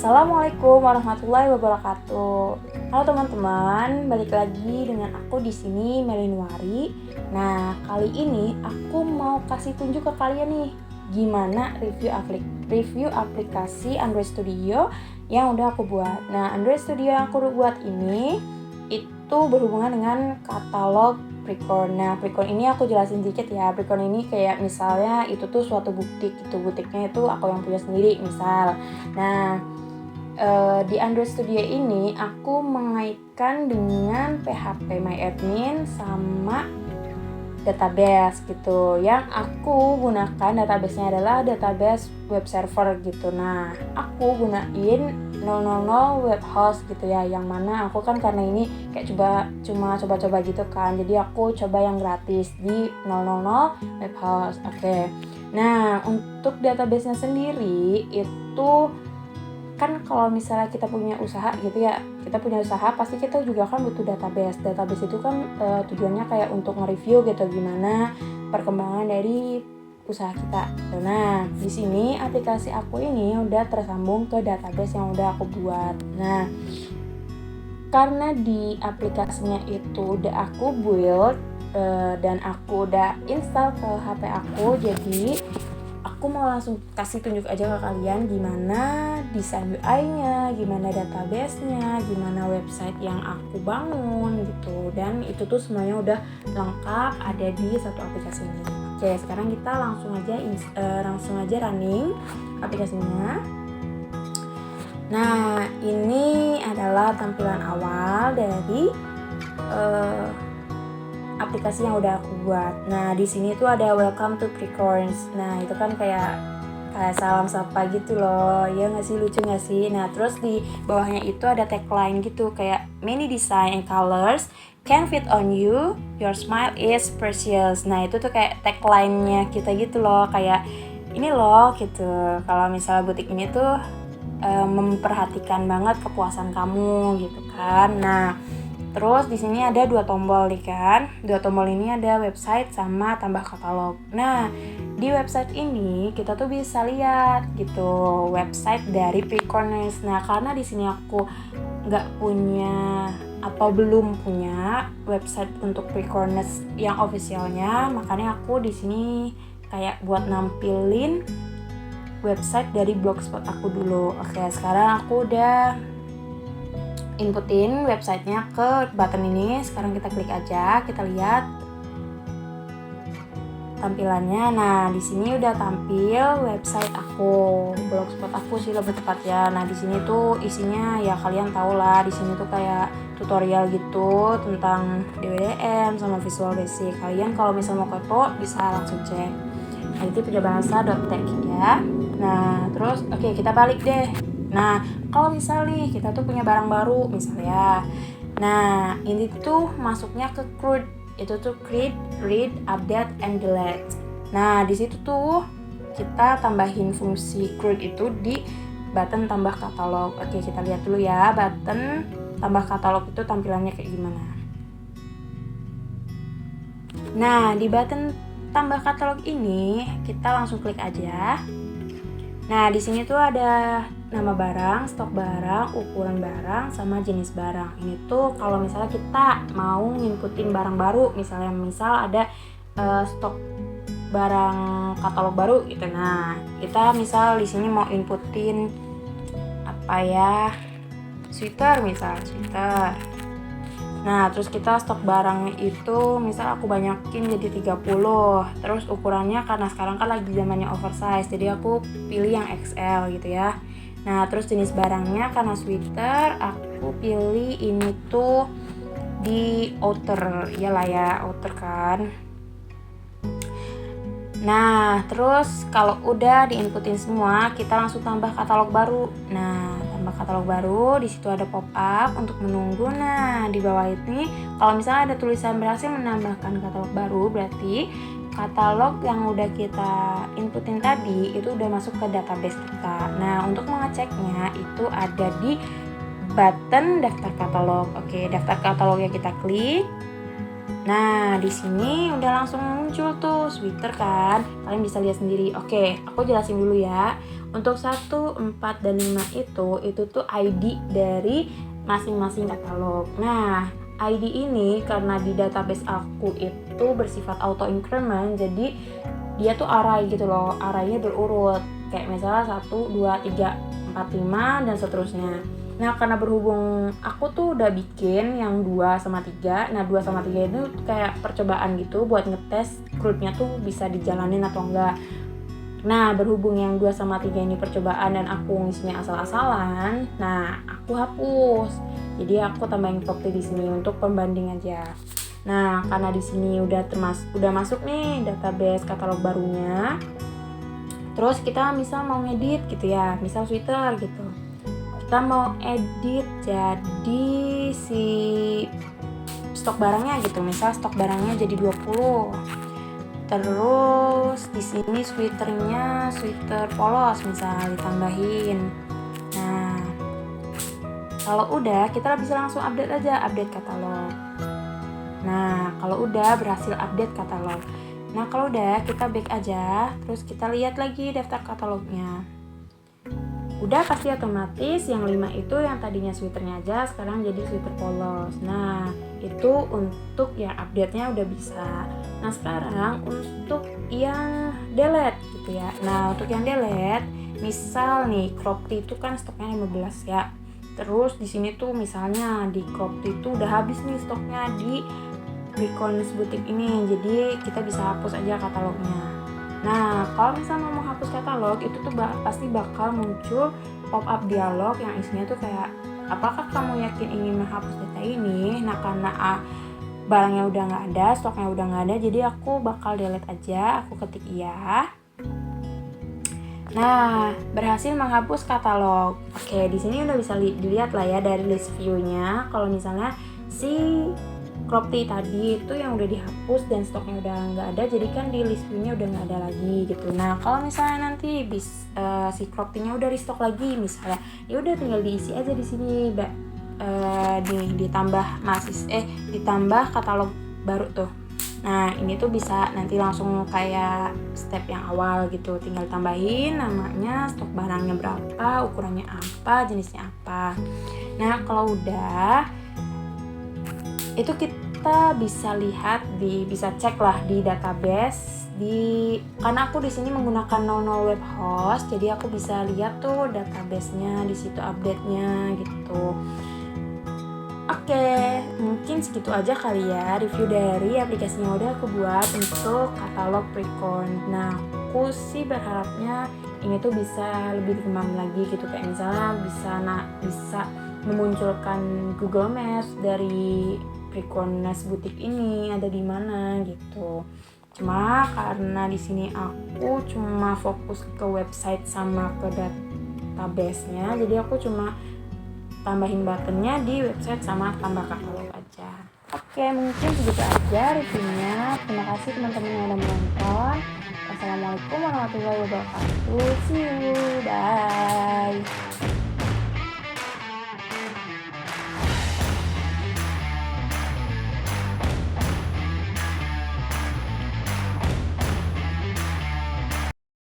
Assalamualaikum warahmatullahi wabarakatuh. Halo teman-teman, balik lagi dengan aku di sini Melinwari. Nah, kali ini aku mau kasih tunjuk ke kalian nih gimana review aplikasi Android Studio yang udah aku buat. Nah, Android Studio yang aku buat ini itu berhubungan dengan katalog Precorn. Nah, Precorn ini aku jelasin dikit ya. Precorn ini kayak misalnya itu tuh suatu butik gitu. Butiknya itu aku yang punya sendiri misal. Nah, di Android Studio ini aku mengaitkan dengan phpMyAdmin sama database gitu. Yang aku gunakan databasenya adalah database web server gitu. Nah, aku gunain 000 web host gitu ya, yang mana aku kan karena ini kayak cuma coba-coba gitu kan, jadi aku coba yang gratis di 000 web host. Oke. Nah, untuk databasenya sendiri itu kan kalau misalnya kita punya usaha gitu ya, pasti kita juga kan butuh database itu kan tujuannya kayak untuk nge-review gitu gimana perkembangan dari usaha kita. Nah, di sini aplikasi aku ini udah tersambung ke database yang udah aku buat. Nah, karena di aplikasinya itu udah aku build dan aku udah install ke HP aku, jadi aku mau langsung kasih tunjuk aja ke kalian gimana desain UI-nya, gimana database-nya, gimana website yang aku bangun gitu. Dan itu tuh semuanya udah lengkap ada di satu aplikasi ini. Oke, sekarang kita langsung aja running aplikasinya. Nah, ini adalah tampilan awal dari aplikasi yang udah aku buat. Nah, di sini tuh ada welcome to Precorn. Nah, itu kan kayak salam sapa gitu loh. Ya nggak sih, lucu nggak sih? Nah, terus di bawahnya itu ada tagline gitu kayak many design and colors can fit on you, your smile is precious. Nah, itu tuh kayak tagline-nya kita gitu loh, kayak ini loh gitu. Kalau misalnya butik ini tuh memperhatikan banget kepuasan kamu gitu kan. Nah, terus di sini ada 2 tombol nih kan. 2 tombol ini ada website sama tambah katalog. Nah, di website ini kita tuh bisa lihat gitu website dari Precorn. Nah, karena di sini aku nggak punya atau belum punya website untuk Precorn yang officialnya, makanya aku di sini kayak buat nampilin website dari blogspot aku dulu. Oke, sekarang aku udah inputin websitenya ke button ini. Sekarang kita klik aja, kita lihat tampilannya. Nah, di sini udah tampil website aku, blogspot aku sih lebih tepat ya. Nah, di sini tuh isinya ya kalian tau lah, di sini tuh kayak tutorial gitu tentang DWDM sama Visual Basic. Kalian kalau misalnya mau kepo bisa langsung cek. Aditipujabahasa.tech ya. Nah, terus oke, kita balik deh. Nah, kalau misal nih kita tuh punya barang baru misalnya. Nah, ini tuh masuknya ke CRUD. Itu tuh create, read, update, and delete. Nah, di situ tuh kita tambahin fungsi CRUD itu di button tambah katalog. Oke, kita lihat dulu ya button tambah katalog itu tampilannya kayak gimana. Nah, di button tambah katalog ini kita langsung klik aja. Nah, di sini tuh ada nama barang, stok barang, ukuran barang, sama jenis barang. Ini tuh kalau misalnya kita mau nginputin barang baru, misal ada stok barang katalog baru gitu. Nah, kita misal di sini mau inputin apa ya? Sweater. Nah, terus kita stok barangnya itu misal aku banyakin jadi 30. Terus ukurannya karena sekarang kan lagi zamannya oversize, jadi aku pilih yang XL gitu ya. Nah, terus jenis barangnya karena sweater, aku pilih ini tuh di outer. Iyalah ya, outer kan. Nah, terus kalau udah diinputin semua, kita langsung tambah katalog baru. Nah, tambah katalog baru, di situ ada pop up untuk menunggu. Nah, di bawah ini kalau misalnya ada tulisan berhasil menambahkan katalog baru, berarti katalog yang udah kita inputin tadi itu udah masuk ke database kita. Nah, untuk mengeceknya itu ada di button daftar katalog. Oke, daftar katalognya kita klik. Nah, di sini udah langsung muncul tuh sweater kan. Kalian bisa lihat sendiri. Oke, aku jelasin dulu ya. Untuk 1, 4, dan 5 itu tuh ID dari masing-masing katalog. Nah, ID ini karena di database aku itu bersifat auto increment, jadi dia tuh array gitu loh. Arraynya berurut. Kayak misalnya 1, 2, 3, 4, 5 dan seterusnya. Nah, karena berhubung aku tuh udah bikin yang 2 sama 3. Nah, 2 sama 3 itu kayak percobaan gitu buat ngetes CRUD-nya tuh bisa dijalanin atau enggak. Nah, berhubung yang 2 sama 3 ini percobaan dan aku ngisinya asal-asalan, nah aku hapus. Jadi aku tambahin properti di sini untuk pembanding aja. Nah, karena di sini udah masuk nih database katalog barunya. Terus kita misal mau ngedit gitu ya, misal sweater gitu. Kita mau edit jadi si stok barangnya gitu, misal stok barangnya jadi 20. Terus di sini sweaternya sweater polos misal ditambahin. Nah, kalau udah kita bisa langsung update aja, update katalog. Nah, kalau udah berhasil update katalog. Nah, kalau udah kita back aja, terus kita lihat lagi daftar katalognya. Udah pasti otomatis yang 5 itu yang tadinya sweaternya aja sekarang jadi sweater polos. Nah, itu untuk yang update-nya udah bisa. Nah, sekarang untuk yang delete gitu ya. Nah, untuk yang delete, misal nih crop tee itu kan stoknya 15 ya. Terus di sini tuh misalnya di crop tee itu udah habis nih stoknya di Recon's Boutique ini. Jadi kita bisa hapus aja katalognya. Nah, kalau misalnya mau hapus katalog, itu tuh pasti bakal muncul pop-up dialog yang isinya tuh kayak, apakah kamu yakin ingin menghapus data ini? Nah, karena barangnya udah nggak ada, stoknya udah nggak ada, jadi aku bakal delete aja, aku ketik iya. Nah, berhasil menghapus katalog. Oke, di sini udah bisa dilihat lah ya dari list view-nya. Kalau misalnya si crop tee tadi itu yang udah dihapus dan stoknya udah nggak ada, jadi kan di list view-nya udah nggak ada lagi gitu. Nah, kalau misalnya nanti si crop tee-nya udah restock lagi misalnya, ya udah tinggal diisi aja di sini, ditambah katalog baru tuh. Nah, ini tuh bisa nanti langsung kayak step yang awal gitu, tinggal tambahin namanya, stok barangnya berapa, ukurannya apa, jenisnya apa. Nah, kalau udah itu kita bisa lihat bisa cek lah di database karena aku di sini menggunakan 00 web host, jadi aku bisa lihat tuh database-nya di situ, update-nya gitu. Oke, mungkin segitu aja kali ya review dari aplikasi yang udah aku buat untuk katalog Precon. Nah, aku sih berharapnya ini tuh bisa lebih dikembangin lagi gitu, kayak misalnya bisa memunculkan Google Maps dari Recon's Boutique ini ada di mana gitu. Cuma karena di sini aku cuma fokus ke website sama ke database-nya, jadi aku cuma tambahin buttonnya di website sama tambah katalog aja. Oke, mungkin segitu aja reviewnya. Terima kasih teman-teman yang udah menonton. Wassalamualaikum warahmatullahi wabarakatuh. See you.